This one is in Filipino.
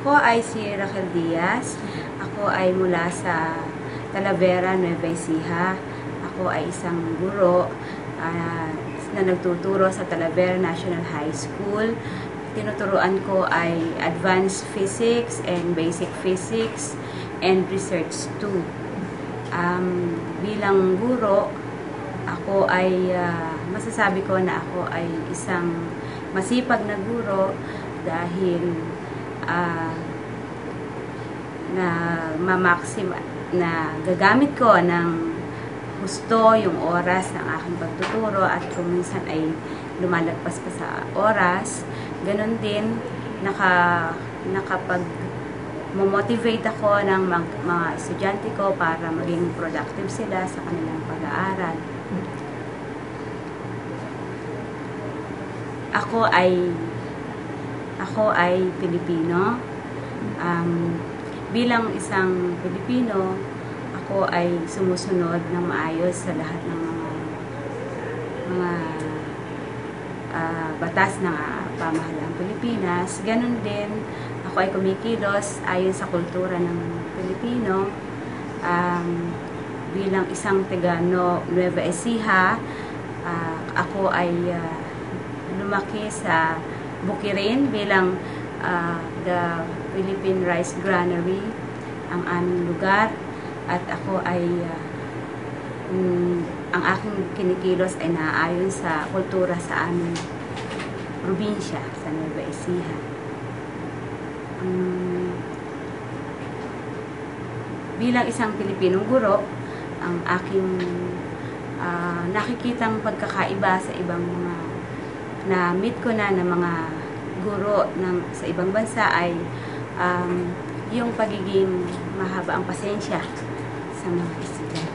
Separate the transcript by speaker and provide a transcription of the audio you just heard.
Speaker 1: Ako ay si Raquel Diaz. Ako ay mula sa Talavera, Nueva Ecija. Ako ay isang guro na nagtuturo sa Talavera National High School. Tinuturuan ko ay Advanced Physics and Basic Physics and Research 2. Bilang guro, ako ay masasabi ko na ako ay isang masipag na guro dahil na gagamit ko ng gusto yung oras ng aking pagtuturo at kung minsan ay lumalagpas pa sa oras. Ganon din, nakapag-motivate ako ng mga estudyante ko para maging productive sila sa kanilang pag-aaral. Ako ay Pilipino. Bilang isang Pilipino, ako ay sumusunod ng maayos sa lahat ng mga batas ng pamahalaang Pilipinas. Ganon din, ako ay kumikilos ayon sa kultura ng Pilipino. Bilang isang taga Nueva Ecija, ako ay lumaki sa Bukirin bilang the Philippine Rice Granary ang aming lugar, at ako ay ang aking kinikilos ay naaayon sa kultura sa aming probinsya sa Nueva Ecija. Bilang isang Pilipinong guro, ang aking nakikitang pagkakaiba sa ibang mga na-meet ko na ng mga guro sa ibang bansa ay yung pagiging mahaba ang pasensya sa mga estudyante.